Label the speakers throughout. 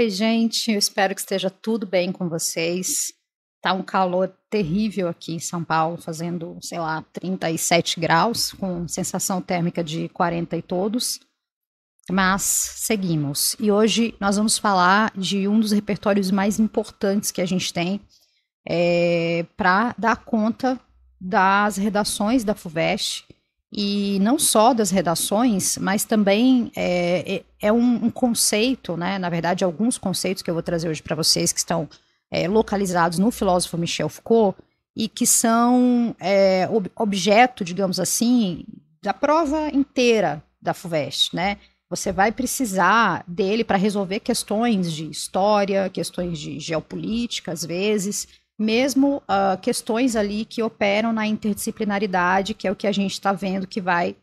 Speaker 1: Oi, gente, eu espero que esteja tudo bem com vocês. Tá um calor terrível aqui em São Paulo, fazendo, sei lá, 37 graus, com sensação térmica de 40 e todos. Mas seguimos. E hoje nós vamos falar de um dos repertórios mais importantes que a gente tem para dar conta das redações da FUVEST. E não só das redações, mas também é um conceito, né? Na verdade, alguns conceitos que eu vou trazer hoje para vocês que estão localizados no filósofo Michel Foucault e que são objeto, digamos assim, da prova inteira da FUVEST, né? Você vai precisar dele para resolver questões de história, questões de geopolítica, às vezes, mesmo questões ali que operam na interdisciplinaridade, que é o que a gente está vendo que vai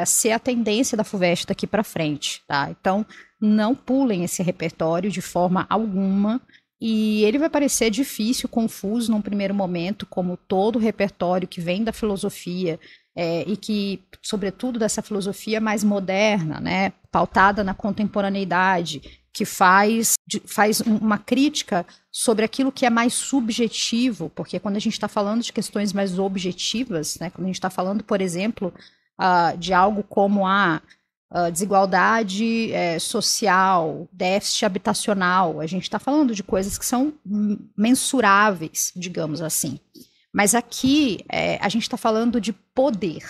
Speaker 1: ser a tendência da FUVEST daqui para frente, tá? Então, não pulem esse repertório de forma alguma, e ele vai parecer difícil, confuso num primeiro momento, como todo repertório que vem da filosofia, e que, sobretudo, dessa filosofia mais moderna, né, pautada na contemporaneidade, que faz uma crítica sobre aquilo que é mais subjetivo, porque quando a gente está falando de questões mais objetivas, né, quando a gente está falando, por exemplo, de algo como a desigualdade social, déficit habitacional, a gente está falando de coisas que são mensuráveis, digamos assim. Mas aqui a gente está falando de poder,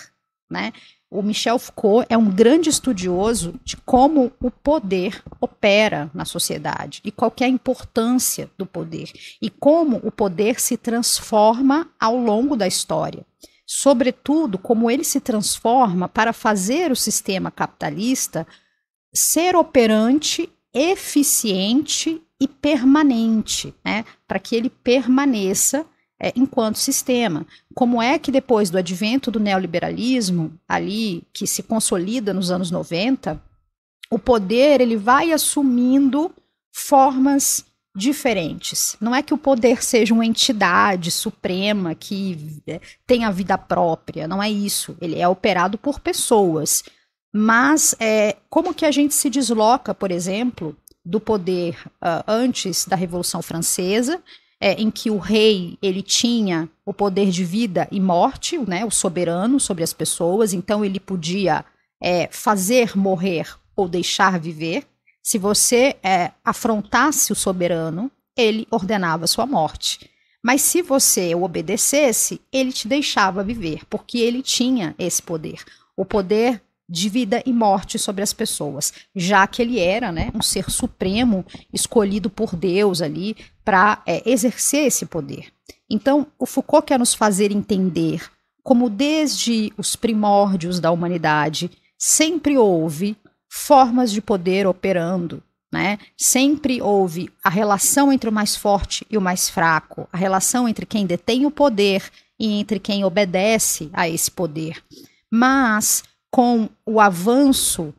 Speaker 1: né? O Michel Foucault é um grande estudioso de como o poder opera na sociedade e qual que é a importância do poder e como o poder se transforma ao longo da história. Sobretudo, como ele se transforma para fazer o sistema capitalista ser operante, eficiente e permanente, né? Para que ele permaneça enquanto sistema. Como é que depois do advento do neoliberalismo, ali, que se consolida nos anos 90, o poder ele vai assumindo formas diferentes. Não é que o poder seja uma entidade suprema que tenha vida própria, não é isso. Ele é operado por pessoas. Mas como que a gente se desloca, por exemplo, do poder antes da Revolução Francesa, em que o rei ele tinha o poder de vida e morte, né, o soberano sobre as pessoas, então ele podia fazer morrer ou deixar viver. Se você afrontasse o soberano, ele ordenava sua morte. Mas se você o obedecesse, ele te deixava viver, porque ele tinha esse poder, o poder de vida e morte sobre as pessoas, já que ele era, né, um ser supremo escolhido por Deus ali para exercer esse poder. Então, o Foucault quer nos fazer entender como desde os primórdios da humanidade sempre houve formas de poder operando, né? Sempre houve a relação entre o mais forte e o mais fraco, a relação entre quem detém o poder e entre quem obedece a esse poder. Mas com o avanço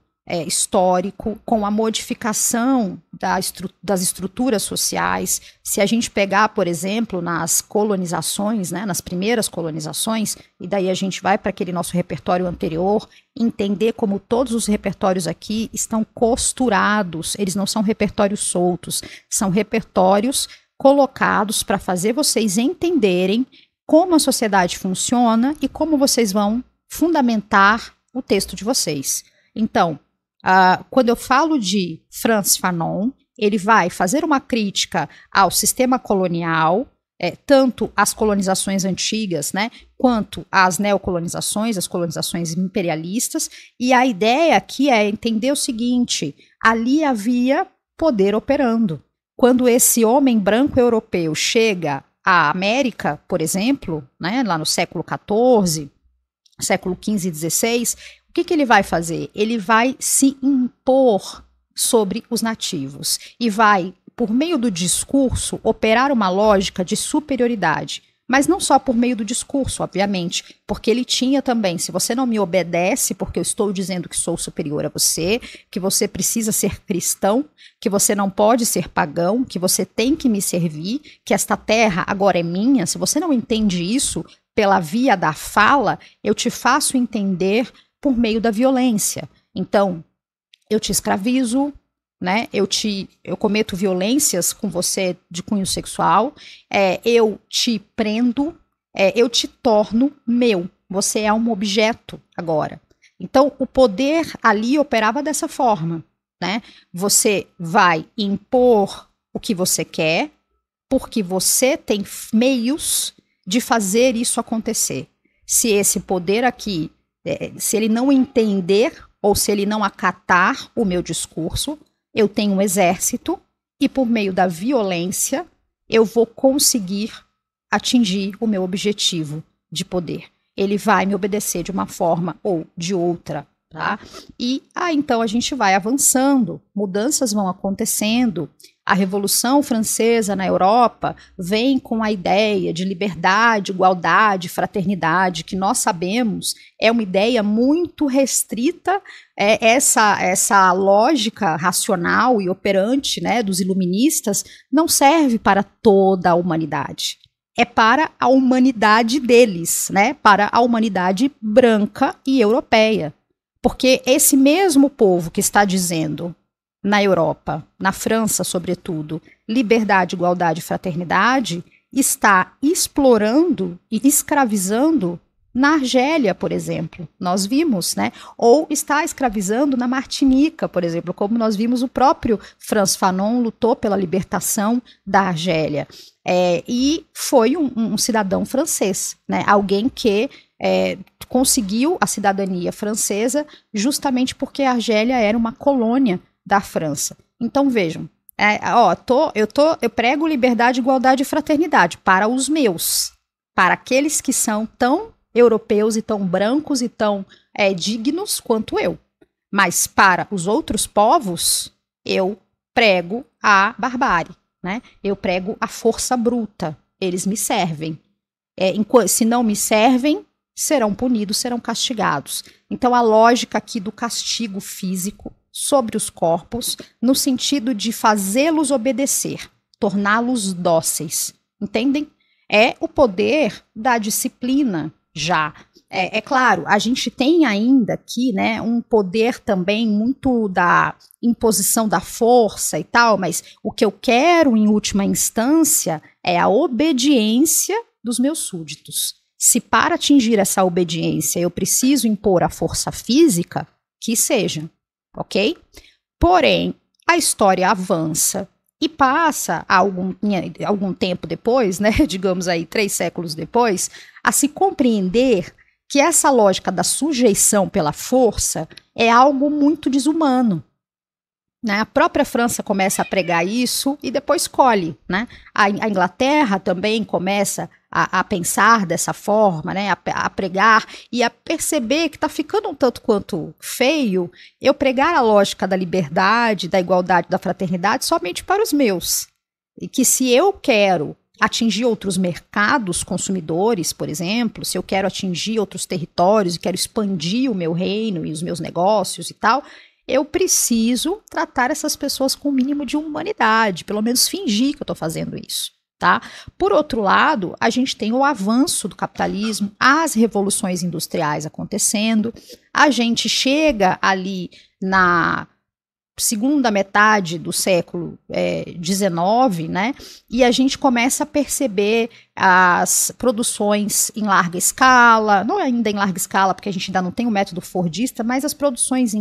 Speaker 1: histórico, com a modificação das estruturas sociais, se a gente pegar, por exemplo, nas colonizações, né, nas primeiras colonizações, e daí a gente vai para aquele nosso repertório anterior, entender como todos os repertórios aqui estão costurados, eles não são repertórios soltos, são repertórios colocados para fazer vocês entenderem como a sociedade funciona e como vocês vão fundamentar o texto de vocês. Então, quando eu falo de Frantz Fanon, ele vai fazer uma crítica ao sistema colonial, tanto as colonizações antigas, né, quanto as neocolonizações, as colonizações imperialistas, e a ideia aqui é entender o seguinte: ali havia poder operando. Quando esse homem branco europeu chega à América, por exemplo, né, lá no século XIV, século XV e XVI, o que ele vai fazer? Ele vai se impor sobre os nativos e vai, por meio do discurso, operar uma lógica de superioridade. Mas não só por meio do discurso, obviamente, porque ele tinha também, se você não me obedece porque eu estou dizendo que sou superior a você, que você precisa ser cristão, que você não pode ser pagão, que você tem que me servir, que esta terra agora é minha, se você não entende isso pela via da fala, eu te faço entender por meio da violência. Então, eu te escravizo, né? Eu cometo violências com você de cunho sexual, eu te prendo, eu te torno meu. Você é um objeto agora. Então, o poder ali operava dessa forma, né? Você vai impor o que você quer, porque você tem meios de fazer isso acontecer. Se esse poder aqui, se ele não entender ou se ele não acatar o meu discurso, eu tenho um exército e por meio da violência eu vou conseguir atingir o meu objetivo de poder. Ele vai me obedecer de uma forma ou de outra, tá? E então a gente vai avançando, mudanças vão acontecendo. A Revolução Francesa na Europa vem com a ideia de liberdade, igualdade, fraternidade, que nós sabemos é uma ideia muito restrita. Essa lógica racional e operante, né, dos iluministas não serve para toda a humanidade. É para a humanidade deles, né, para a humanidade branca e europeia. Porque esse mesmo povo que está dizendo na Europa, na França, sobretudo, liberdade, igualdade e fraternidade, está explorando e escravizando na Argélia, por exemplo. Nós vimos, né? Ou está escravizando na Martinica, por exemplo, como nós vimos o próprio Frantz Fanon lutou pela libertação da Argélia. E foi um cidadão francês, né? Alguém que conseguiu a cidadania francesa justamente porque a Argélia era uma colônia da França. Então vejam, eu prego liberdade, igualdade e fraternidade para os meus, para aqueles que são tão europeus e tão brancos e tão dignos quanto eu. Mas para os outros povos, eu prego a barbárie, né? Eu prego a força bruta. Eles me servem. Se não me servem, serão punidos, serão castigados. Então a lógica aqui do castigo físico sobre os corpos, no sentido de fazê-los obedecer, torná-los dóceis, entendem? É o poder da disciplina já. É claro, a gente tem ainda aqui, né, um poder também muito da imposição da força e tal, mas o que eu quero em última instância é a obediência dos meus súditos. Se para atingir essa obediência eu preciso impor a força física, que seja. Ok? Porém, a história avança e passa algum tempo depois, né, digamos aí 3 séculos depois, a se compreender que essa lógica da sujeição pela força é algo muito desumano. Né? A própria França começa a pregar isso e depois colhe. Né? A Inglaterra também começa a pensar dessa forma, né? A pregar e a perceber que está ficando um tanto quanto feio eu pregar a lógica da liberdade, da igualdade, da fraternidade somente para os meus. E que se eu quero atingir outros mercados consumidores, por exemplo, se eu quero atingir outros territórios e quero expandir o meu reino e os meus negócios e tal, eu preciso tratar essas pessoas com o mínimo de humanidade, pelo menos fingir que eu estou fazendo isso. Tá? Por outro lado, a gente tem o avanço do capitalismo, as revoluções industriais acontecendo, a gente chega ali na segunda metade do século XIX, né? E a gente começa a perceber as produções em larga escala, não ainda em larga escala, porque a gente ainda não tem o método fordista, mas as produções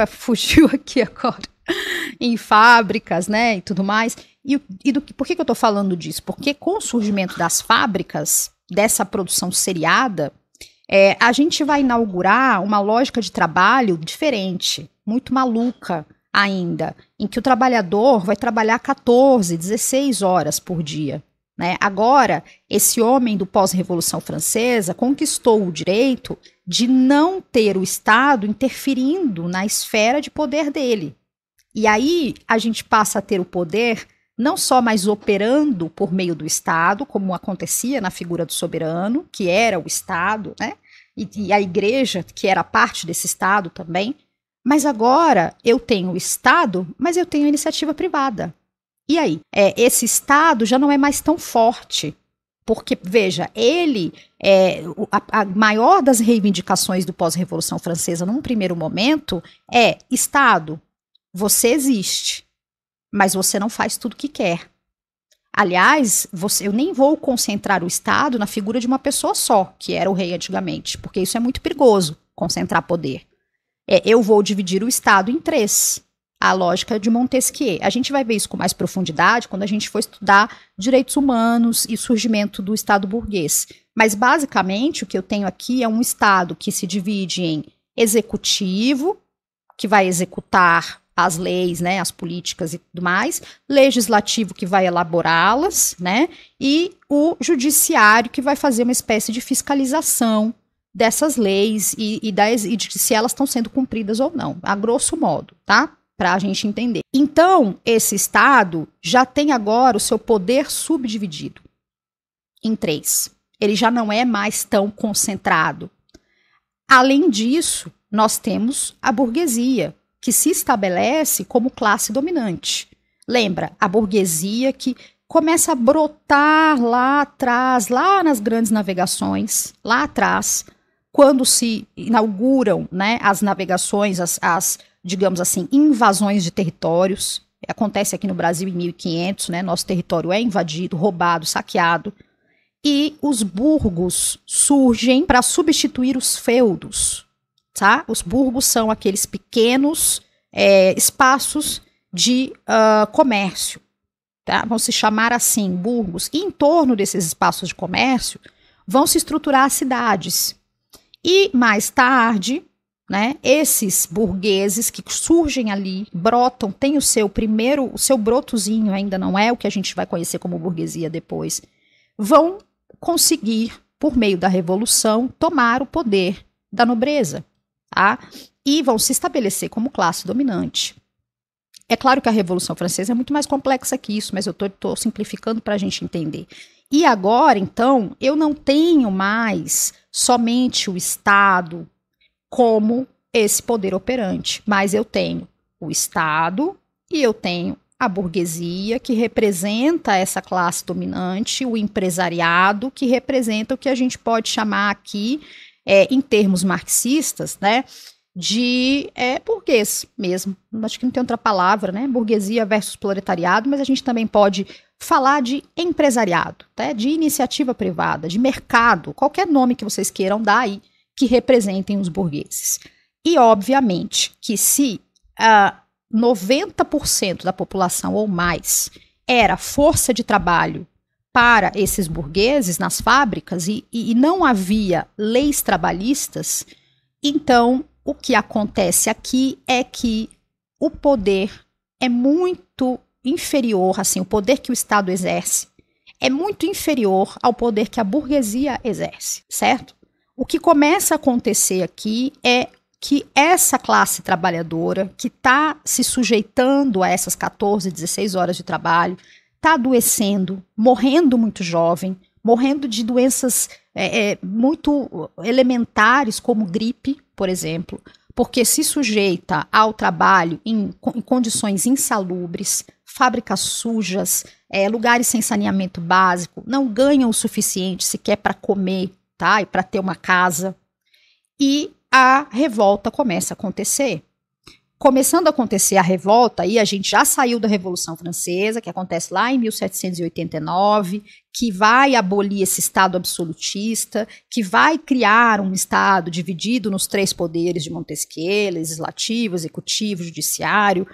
Speaker 1: fugiu aqui agora, em fábricas, né, e tudo mais. Por que eu estou falando disso? Porque com o surgimento das fábricas, dessa produção seriada, a gente vai inaugurar uma lógica de trabalho diferente, muito maluca ainda, em que o trabalhador vai trabalhar 14, 16 horas por dia. Né? Agora, esse homem do pós-Revolução Francesa conquistou o direito de não ter o Estado interferindo na esfera de poder dele. E aí a gente passa a ter o poder não só mais operando por meio do Estado, como acontecia na figura do soberano, que era o Estado, né? E a igreja, que era parte desse Estado também, mas agora eu tenho o Estado, mas eu tenho a iniciativa privada. E aí? Esse Estado já não é mais tão forte, porque, veja, ele a maior das reivindicações do pós-Revolução Francesa, num primeiro momento, é Estado. Você existe, mas você não faz tudo que quer. Aliás, eu nem vou concentrar o Estado na figura de uma pessoa só, que era o rei antigamente, porque isso é muito perigoso, concentrar poder. Eu vou dividir o Estado em três. A lógica de Montesquieu. A gente vai ver isso com mais profundidade quando a gente for estudar direitos humanos e surgimento do Estado burguês. Mas, basicamente, o que eu tenho aqui é um Estado que se divide em executivo, que vai executar as leis, né, as políticas e tudo mais, legislativo, que vai elaborá-las, né, e o judiciário, que vai fazer uma espécie de fiscalização dessas leis e de se elas estão sendo cumpridas ou não, a grosso modo, tá? Para a gente entender. Então, esse Estado já tem agora o seu poder subdividido em três. Ele já não é mais tão concentrado. Além disso, nós temos a burguesia, que se estabelece como classe dominante. Lembra, a burguesia que começa a brotar lá atrás, lá nas grandes navegações, lá atrás, quando se inauguram, né, as navegações, digamos assim, invasões de territórios. Acontece aqui no Brasil em 1500, né? Nosso território é invadido, roubado, saqueado. E os burgos surgem para substituir os feudos, tá? Os burgos são aqueles pequenos espaços de comércio, tá? Vão se chamar assim, burgos. E em torno desses espaços de comércio vão se estruturar as cidades. E mais tarde, né, esses burgueses que surgem ali, brotam, tem o seu brotozinho, ainda não é o que a gente vai conhecer como burguesia depois, vão conseguir, por meio da revolução, tomar o poder da nobreza, tá? E vão se estabelecer como classe dominante. É claro que a Revolução Francesa é muito mais complexa que isso, mas eu estou simplificando para a gente entender. E agora, então, eu não tenho mais somente o Estado como esse poder operante, mas eu tenho o Estado e eu tenho a burguesia, que representa essa classe dominante, o empresariado, que representa o que a gente pode chamar aqui, em termos marxistas, né, de burguês mesmo. Acho que não tem outra palavra, né? Burguesia versus proletariado, mas a gente também pode falar de empresariado, tá? De iniciativa privada, de mercado, qualquer nome que vocês queiram dar aí, que representem os burgueses. E, obviamente, que se 90% da população ou mais era força de trabalho para esses burgueses nas fábricas e não havia leis trabalhistas, então o que acontece aqui é que o poder é muito inferior, assim, o poder que o Estado exerce é muito inferior ao poder que a burguesia exerce, certo? O que começa a acontecer aqui é que essa classe trabalhadora, que está se sujeitando a essas 14, 16 horas de trabalho, está adoecendo, morrendo muito jovem, morrendo de doenças muito elementares, como gripe, por exemplo, porque se sujeita ao trabalho em condições insalubres, fábricas sujas, lugares sem saneamento básico, não ganham o suficiente sequer para comer, tá? E para ter uma casa. E a revolta começa a acontecer. Começando a acontecer a revolta, aí a gente já saiu da Revolução Francesa, que acontece lá em 1789, que vai abolir esse Estado absolutista, que vai criar um Estado dividido nos três poderes de Montesquieu, legislativo, executivo, judiciário,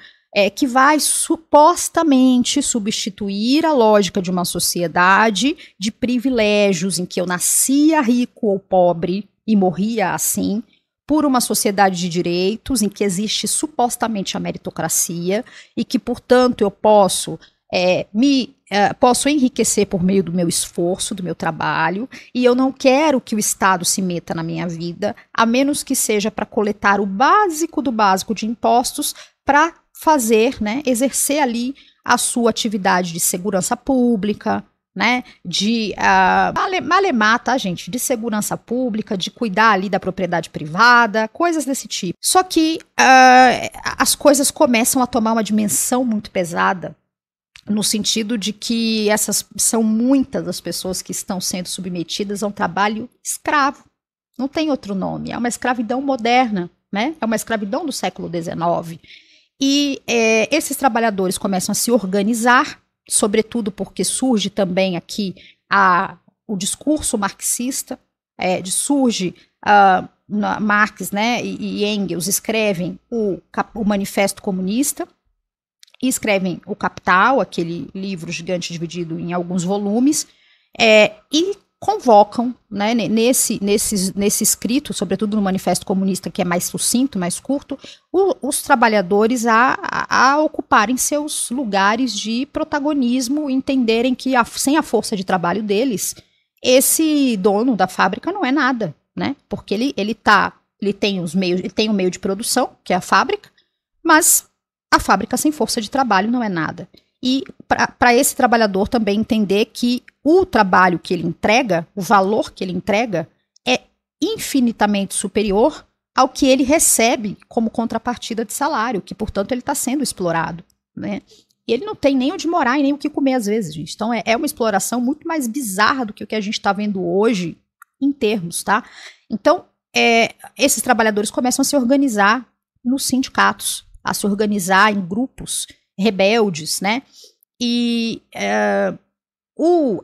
Speaker 1: que vai supostamente substituir a lógica de uma sociedade de privilégios, em que eu nascia rico ou pobre e morria assim, por uma sociedade de direitos em que existe supostamente a meritocracia e que, portanto, eu posso enriquecer por meio do meu esforço, do meu trabalho, e eu não quero que o Estado se meta na minha vida, a menos que seja para coletar o básico do básico de impostos para fazer, né, exercer ali a sua atividade de segurança pública, né, de malemar, tá, gente, de segurança pública, de cuidar ali da propriedade privada, coisas desse tipo. Só que as coisas começam a tomar uma dimensão muito pesada, no sentido de que essas são muitas das pessoas que estão sendo submetidas a um trabalho escravo. Não tem outro nome, é uma escravidão moderna, né, é uma escravidão do século XIX. E esses trabalhadores começam a se organizar, sobretudo porque surge também aqui o discurso marxista, surge Marx, né, e Engels escrevem o Manifesto Comunista, e escrevem o Capital, aquele livro gigante dividido em alguns volumes, e convocam, né, nesse escrito, sobretudo no Manifesto Comunista, que é mais sucinto, mais curto, os trabalhadores a ocuparem seus lugares de protagonismo, entenderem que sem a força de trabalho deles, esse dono da fábrica não é nada, né? Porque ele tem o meio de produção, que é a fábrica, mas a fábrica sem força de trabalho não é nada. E para esse trabalhador também entender que o trabalho que ele entrega, o valor que ele entrega, é infinitamente superior ao que ele recebe como contrapartida de salário, que, portanto, ele está sendo explorado, né? E ele não tem nem onde morar e nem o que comer às vezes, gente. Então é uma exploração muito mais bizarra do que o que a gente está vendo hoje em termos, tá? Então, esses trabalhadores começam a se organizar nos sindicatos, a se organizar em grupos rebeldes, né? E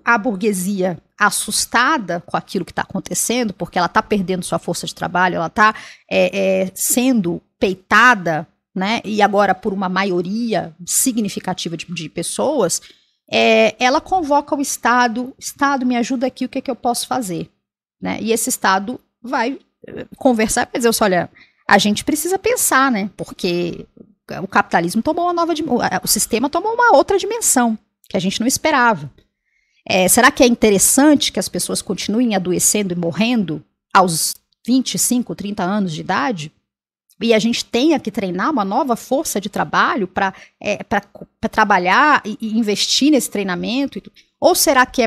Speaker 1: a burguesia assustada com aquilo que está acontecendo, porque ela está perdendo sua força de trabalho, ela está sendo peitada, né? E agora por uma maioria significativa de pessoas, ela convoca o Estado, me ajuda aqui, o que é que eu posso fazer? Né? E esse Estado vai conversar e vai dizer, olha, a gente precisa pensar, né? Porque o capitalismo tomou o sistema tomou uma outra dimensão que a gente não esperava. Será que é interessante que as pessoas continuem adoecendo e morrendo aos 25, 30 anos de idade? E a gente tenha que treinar uma nova força de trabalho para trabalhar e investir nesse treinamento? Ou será que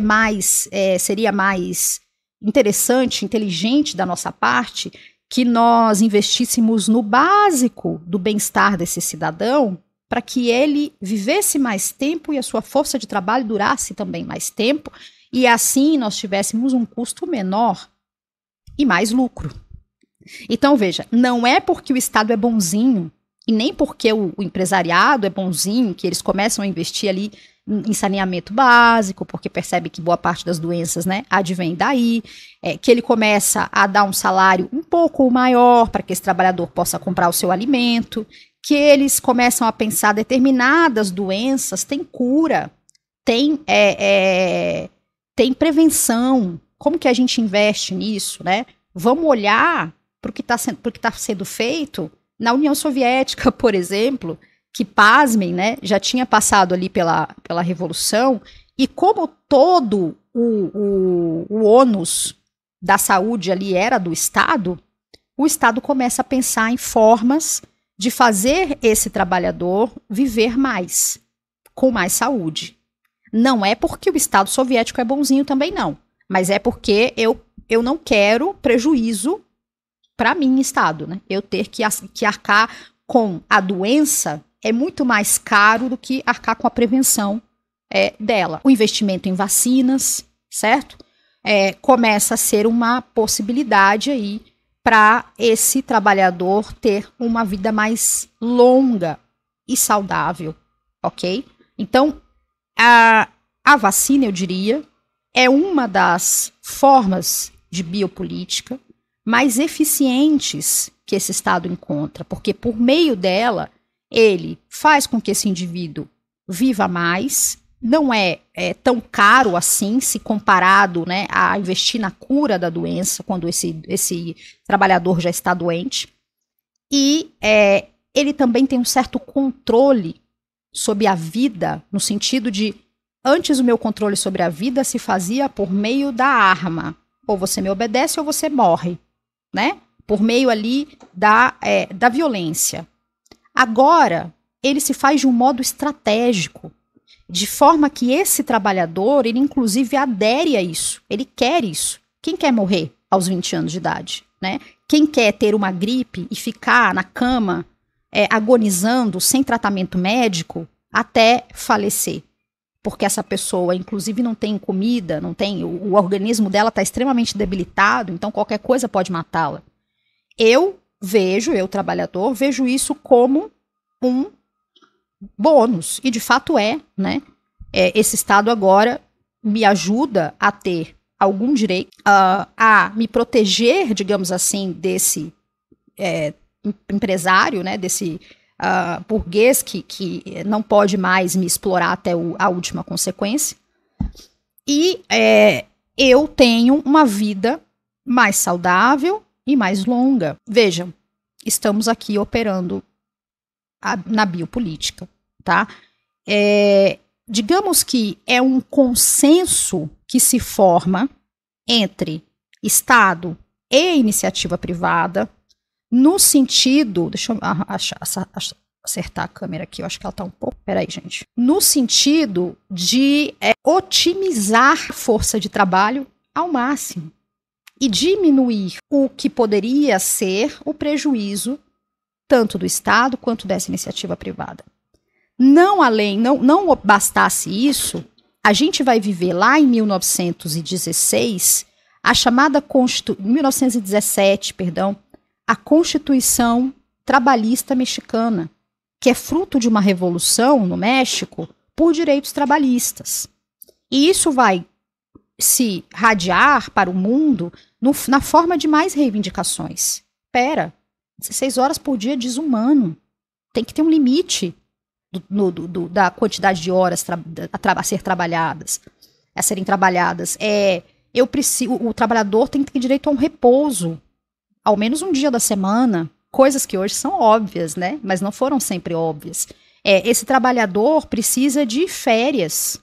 Speaker 1: seria mais interessante, inteligente da nossa parte que nós investíssemos no básico do bem-estar desse cidadão para que ele vivesse mais tempo e a sua força de trabalho durasse também mais tempo e assim nós tivéssemos um custo menor e mais lucro? Então, veja, não é porque o Estado é bonzinho e nem porque o empresariado é bonzinho que eles começam a investir ali em saneamento básico, porque percebe que boa parte das doenças, né, advém daí, que ele começa a dar um salário um pouco maior para que esse trabalhador possa comprar o seu alimento, que eles começam a pensar determinadas doenças têm cura, tem prevenção, como que a gente investe nisso, né? Vamos olhar para o que está sendo feito na União Soviética, por exemplo, que, pasmem, né, já tinha passado ali pela Revolução, e como todo o ônus da saúde ali era do Estado, o Estado começa a pensar em formas de fazer esse trabalhador viver mais, com mais saúde. Não é porque o Estado soviético é bonzinho também, não, mas é porque eu não quero prejuízo para mim, Estado, né? Eu ter que arcar com a doença é muito mais caro do que arcar com a prevenção dela. O investimento em vacinas, certo? Começa a ser uma possibilidade aí para esse trabalhador ter uma vida mais longa e saudável, ok? Então, a vacina, eu diria, é uma das formas de biopolítica mais eficientes que esse Estado encontra, porque por meio dela, ele faz com que esse indivíduo viva mais, não é tão caro assim, se comparado, né, a investir na cura da doença, quando esse trabalhador já está doente, e ele também tem um certo controle sobre a vida, no sentido de, antes o meu controle sobre a vida se fazia por meio da arma, ou você me obedece ou você morre, né? Por meio ali da violência. Agora, ele se faz de um modo estratégico, de forma que esse trabalhador, ele inclusive adere a isso, ele quer isso. Quem quer morrer aos 20 anos de idade, né? Quem quer ter uma gripe e ficar na cama agonizando sem tratamento médico até falecer? Porque essa pessoa, inclusive, não tem comida, o organismo dela está extremamente debilitado, então qualquer coisa pode matá-la. Eu, trabalhador, vejo isso como um bônus, e de fato né? Esse Estado agora me ajuda a ter algum direito, a me proteger, digamos assim, desse empresário, né? Desse burguês que não pode mais me explorar até a última consequência. E eu tenho uma vida mais saudável e mais longa. Vejam, estamos aqui operando na biopolítica, tá? Digamos que é um consenso que se forma entre Estado e iniciativa privada, no sentido, deixa eu acertar a câmera aqui, eu acho que ela está um pouco, peraí, gente, no sentido de otimizar a força de trabalho ao máximo e diminuir o que poderia ser o prejuízo tanto do Estado quanto dessa iniciativa privada. Não bastasse isso, a gente vai viver lá em 1916, a chamada 1917, perdão, a Constituição Trabalhista Mexicana, que é fruto de uma revolução no México por direitos trabalhistas. E isso vai se radiar para o mundo na forma de mais reivindicações. 16 horas por dia é desumano. Tem que ter um limite da quantidade de horas a serem trabalhadas. O trabalhador tem que ter direito a um repouso, ao menos um dia da semana, coisas que hoje são óbvias, né? Mas não foram sempre óbvias. Esse trabalhador precisa de férias,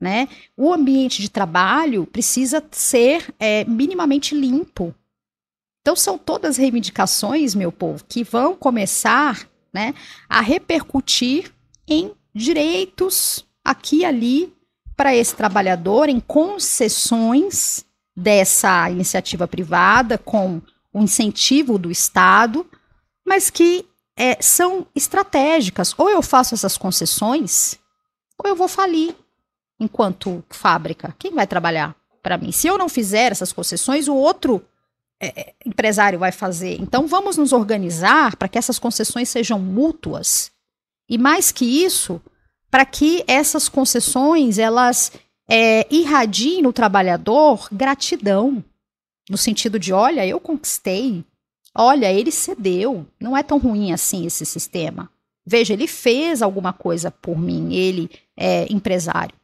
Speaker 1: né? O ambiente de trabalho precisa ser minimamente limpo. Então são todas reivindicações, meu povo, que vão começar, né, a repercutir em direitos aqui e ali para esse trabalhador, em concessões dessa iniciativa privada, com o incentivo do Estado, mas que são estratégicas. Ou eu faço essas concessões, ou eu vou falir enquanto fábrica. Quem vai trabalhar para mim? Se eu não fizer essas concessões, o outro empresário vai fazer. Então vamos nos organizar para que essas concessões sejam mútuas. E mais que isso, para que essas concessões elas irradiem no trabalhador gratidão. No sentido de, olha, eu conquistei, olha, ele cedeu, não é tão ruim assim esse sistema. Veja, ele fez alguma coisa por mim, ele é empresário.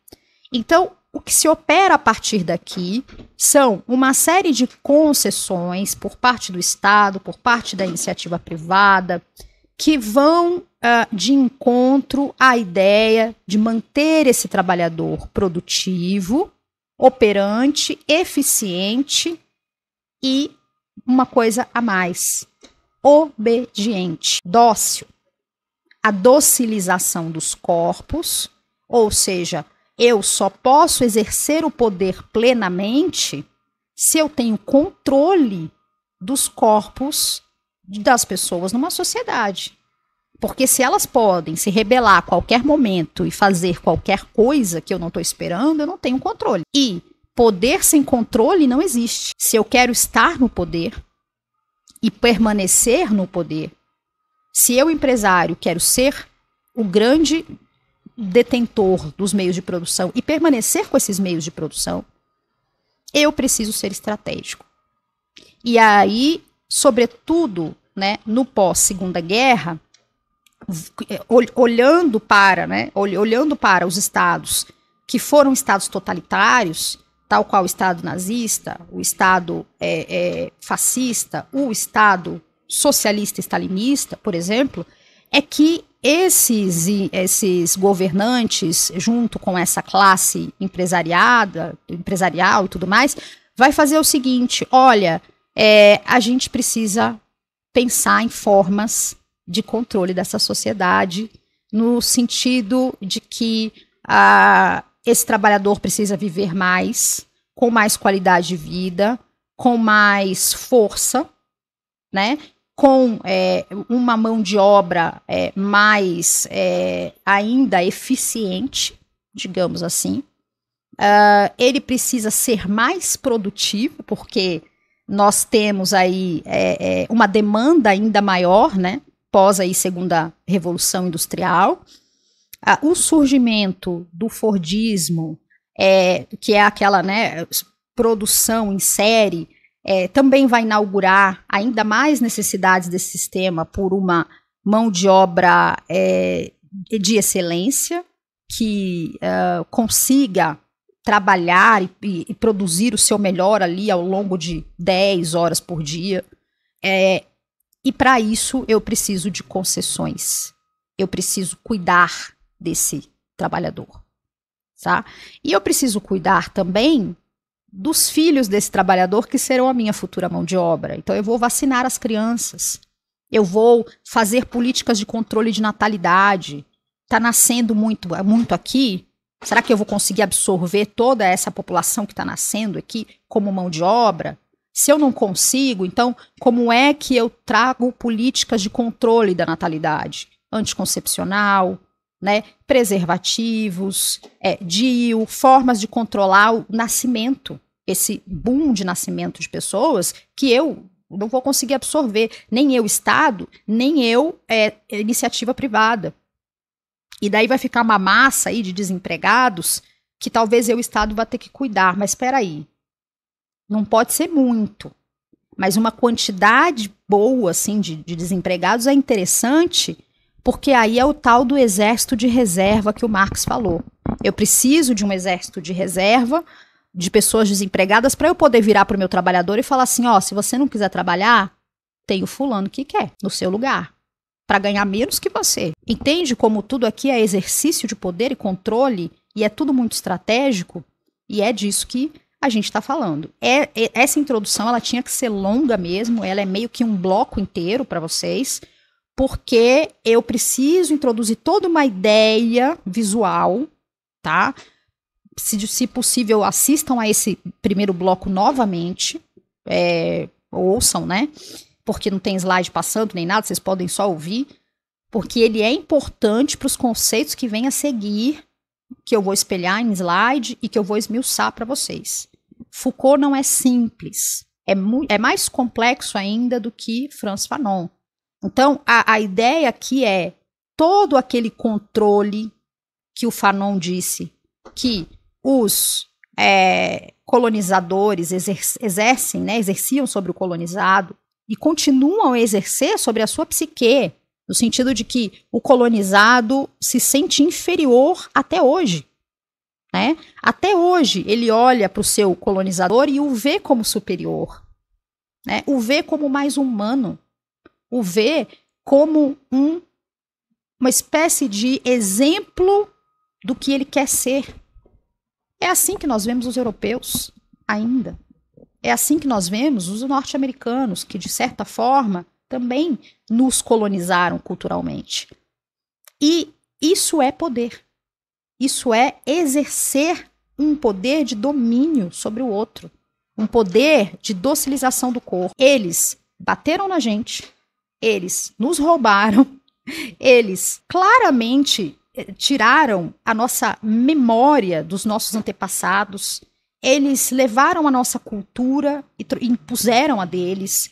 Speaker 1: Então, o que se opera a partir daqui são uma série de concessões por parte do Estado, por parte da iniciativa privada, que vão de encontro à ideia de manter esse trabalhador produtivo, operante, eficiente, e uma coisa a mais, obediente, dócil. A docilização dos corpos, ou seja, eu só posso exercer o poder plenamente se eu tenho controle dos corpos das pessoas numa sociedade. Porque se elas podem se rebelar a qualquer momento e fazer qualquer coisa que eu não estou esperando, eu não tenho controle. E poder sem controle não existe. Se eu quero estar no poder e permanecer no poder, se eu, empresário, quero ser o grande detentor dos meios de produção e permanecer com esses meios de produção, eu preciso ser estratégico. E aí, sobretudo, né, no pós-Segunda Guerra, olhando para os estados que foram estados totalitários, tal qual o Estado nazista, o Estado fascista, o Estado socialista stalinista, por exemplo, é que esses governantes, junto com essa classe empresarial e tudo mais, vai fazer o seguinte, olha, a gente precisa pensar em formas de controle dessa sociedade, no sentido de que esse trabalhador precisa viver mais, com mais qualidade de vida, com mais força, né? Com uma mão de obra mais ainda eficiente, digamos assim. Ele precisa ser mais produtivo, porque nós temos aí uma demanda ainda maior, né? pós aí segunda Revolução Industrial, o surgimento do Fordismo, que é aquela, né, produção em série, também vai inaugurar ainda mais necessidades desse sistema por uma mão de obra de excelência, que consiga trabalhar e produzir o seu melhor ali ao longo de 10 horas por dia. E para isso eu preciso de concessões. Eu preciso cuidar desse trabalhador. Tá? E eu preciso cuidar também dos filhos desse trabalhador que serão a minha futura mão de obra. Então eu vou vacinar as crianças. Eu vou fazer políticas de controle de natalidade. Está nascendo muito aqui. Será que eu vou conseguir absorver toda essa população que está nascendo aqui como mão de obra? Se eu não consigo, então como é que eu trago políticas de controle da natalidade? Anticoncepcional, né? Preservativos, DIU, formas de controlar o nascimento, esse boom de nascimento de pessoas que eu não vou conseguir absorver, nem eu, Estado, nem eu, iniciativa privada. E daí vai ficar uma massa aí de desempregados que talvez eu, Estado, vá ter que cuidar. Mas espera aí, não pode ser muito, mas uma quantidade boa assim, de desempregados é interessante, porque aí é o tal do exército de reserva que o Marx falou. Eu preciso de um exército de reserva, de pessoas desempregadas, para eu poder virar para o meu trabalhador e falar assim, se você não quiser trabalhar, tem o fulano que quer, no seu lugar, para ganhar menos que você. Entende como tudo aqui é exercício de poder e controle, e é tudo muito estratégico, e é disso que a gente está falando. Essa introdução ela tinha que ser longa mesmo, ela é meio que um bloco inteiro para vocês, porque eu preciso introduzir toda uma ideia visual, tá? Se possível, assistam a esse primeiro bloco novamente, ouçam, né? Porque não tem slide passando nem nada, vocês podem só ouvir, porque ele é importante para os conceitos que vêm a seguir, que eu vou espelhar em slide e que eu vou esmiuçar para vocês. Foucault não é simples, é mais complexo ainda do que Frantz Fanon. Então, a ideia aqui é todo aquele controle que o Fanon disse que os colonizadores exercem, né, exerciam sobre o colonizado e continuam a exercer sobre a sua psique, no sentido de que o colonizado se sente inferior até hoje. Né? Até hoje, ele olha para o seu colonizador e o vê como superior, né? O vê como mais humano, o vê como uma espécie de exemplo do que ele quer ser. É assim que nós vemos os europeus ainda. É assim que nós vemos os norte-americanos, que de certa forma também nos colonizaram culturalmente. E isso é poder. Isso é exercer um poder de domínio sobre o outro. Um poder de docilização do corpo. Eles bateram na gente, eles nos roubaram, eles claramente tiraram a nossa memória dos nossos antepassados, eles levaram a nossa cultura e impuseram a deles,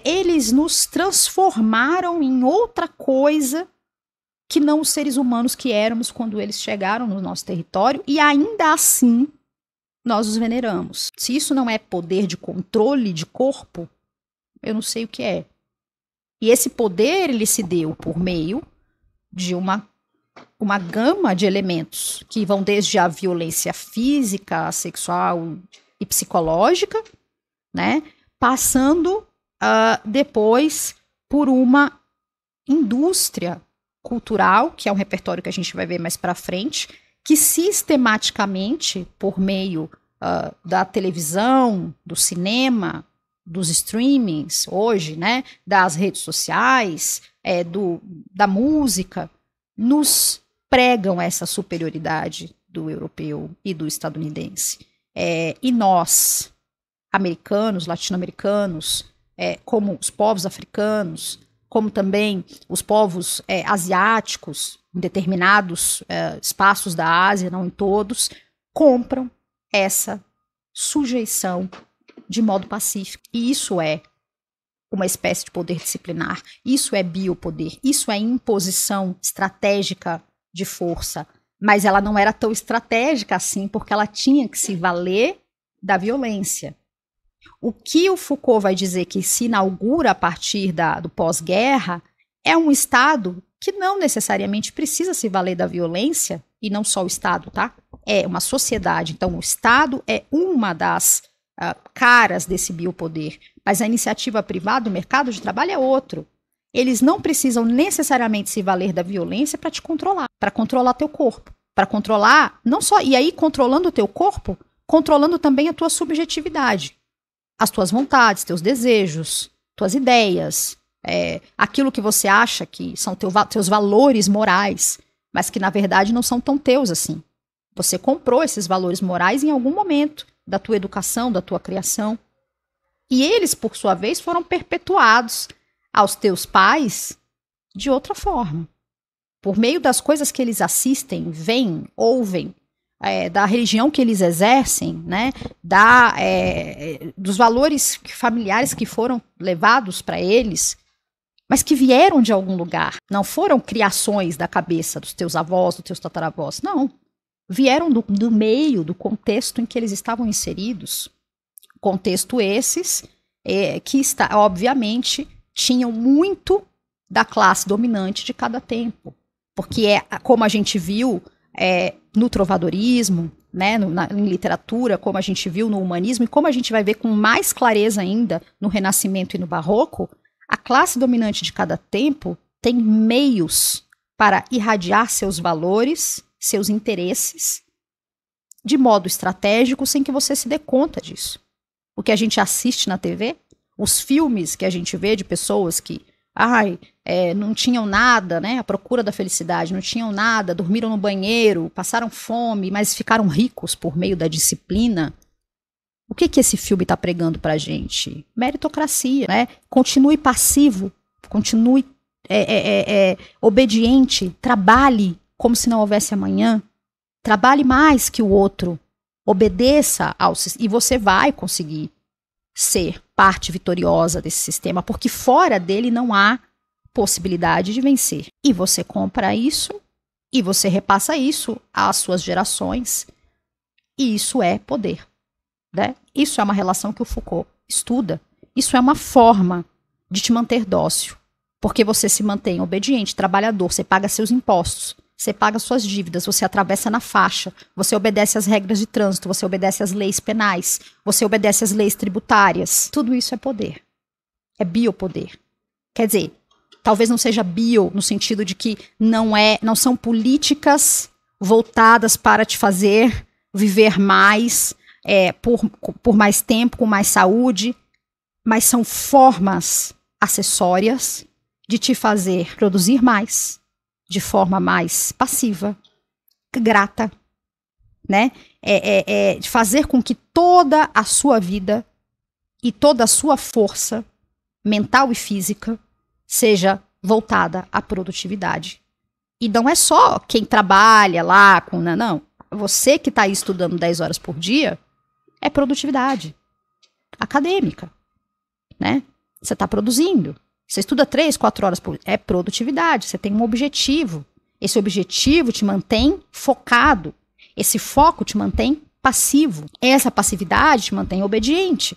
Speaker 1: eles nos transformaram em outra coisa que não os seres humanos que éramos quando eles chegaram no nosso território, e ainda assim nós os veneramos. Se isso não é poder de controle de corpo, eu não sei o que é. E esse poder ele se deu por meio de uma gama de elementos que vão desde a violência física, sexual e psicológica, né, passando depois por uma indústria cultural, que é um repertório que a gente vai ver mais para frente, que sistematicamente, por meio da televisão, do cinema, dos streamings hoje, né, das redes sociais, da música, nos pregam essa superioridade do europeu e do estadunidense. E nós, americanos, latino-americanos, como os povos africanos, como também os povos asiáticos, em determinados espaços da Ásia, não em todos, compram essa sujeição de modo pacífico. E isso é uma espécie de poder disciplinar. Isso é biopoder, isso é imposição estratégica de força. Mas ela não era tão estratégica assim, porque ela tinha que se valer da violência. O que o Foucault vai dizer que se inaugura a partir do pós-guerra é um Estado que não necessariamente precisa se valer da violência, e não só o Estado, tá? É uma sociedade. Então, o Estado é uma das caras desse biopoder, mas a iniciativa privada, o mercado de trabalho é outro. Eles não precisam necessariamente se valer da violência para te controlar, para controlar teu corpo, para controlar, não só, e aí controlando o teu corpo, controlando também a tua subjetividade, as tuas vontades, teus desejos, tuas ideias, aquilo que você acha que são teus valores morais, mas que na verdade não são tão teus assim. Você comprou esses valores morais em algum momento da tua educação, da tua criação. E eles, por sua vez, foram perpetuados aos teus pais de outra forma. Por meio das coisas que eles assistem, veem, ouvem, da religião que eles exercem, né, dos valores familiares que foram levados para eles, mas que vieram de algum lugar. Não foram criações da cabeça dos teus avós, dos teus tataravós, não. Vieram do meio, do contexto em que eles estavam inseridos. Contexto esses que, obviamente, tinham muito da classe dominante de cada tempo. Porque como a gente viu no trovadorismo, né, em literatura, como a gente viu no humanismo, e como a gente vai ver com mais clareza ainda no Renascimento e no Barroco, a classe dominante de cada tempo tem meios para irradiar seus valores, seus interesses, de modo estratégico, sem que você se dê conta disso. O que a gente assiste na TV, os filmes que a gente vê de pessoas que não tinham nada, né, à procura da felicidade, não tinham nada, dormiram no banheiro, passaram fome, mas ficaram ricos por meio da disciplina. O que esse filme está pregando pra gente? Meritocracia, né? Continue passivo, continue obediente, trabalhe como se não houvesse amanhã, trabalhe mais que o outro, obedeça e você vai conseguir ser parte vitoriosa desse sistema, porque fora dele não há possibilidade de vencer. E você compra isso, e você repassa isso às suas gerações, e isso é poder. Né? Isso é uma relação que o Foucault estuda. Isso é uma forma de te manter dócil, porque você se mantém obediente, trabalhador, você paga seus impostos, você paga suas dívidas, você atravessa na faixa, você obedece às regras de trânsito, você obedece às leis penais, você obedece às leis tributárias. Tudo isso é poder. É biopoder. Quer dizer, talvez não seja bio no sentido de que não são políticas voltadas para te fazer viver mais, por mais tempo, com mais saúde, mas são formas acessórias de te fazer produzir mais, de forma mais passiva, grata, né? De fazer com que toda a sua vida e toda a sua força mental e física seja voltada à produtividade. E não é só quem trabalha lá com... Não, você que está aí estudando 10 horas por dia é produtividade acadêmica, né? Você está produzindo. Você estuda 3, 4 horas por dia. É produtividade. Você tem um objetivo. Esse objetivo te mantém focado. Esse foco te mantém passivo. Essa passividade te mantém obediente.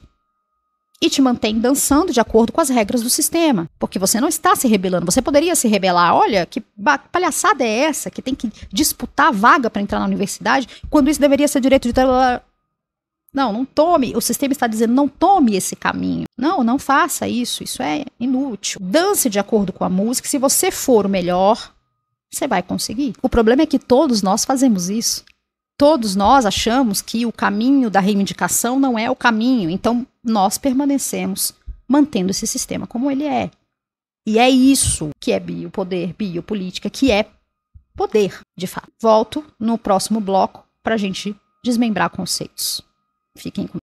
Speaker 1: E te mantém dançando de acordo com as regras do sistema. Porque você não está se rebelando. Você poderia se rebelar. Olha, que palhaçada é essa? Que tem que disputar a vaga para entrar na universidade, quando isso deveria ser direito de... Não tome, o sistema está dizendo, não tome esse caminho. Não faça isso, isso é inútil. Dance de acordo com a música, se você for o melhor, você vai conseguir. O problema é que todos nós fazemos isso. Todos nós achamos que o caminho da reivindicação não é o caminho, então nós permanecemos mantendo esse sistema como ele é. E é isso que é biopoder, biopolítica, que é poder, de fato. Volto no próximo bloco para a gente desmembrar conceitos. Fiquem com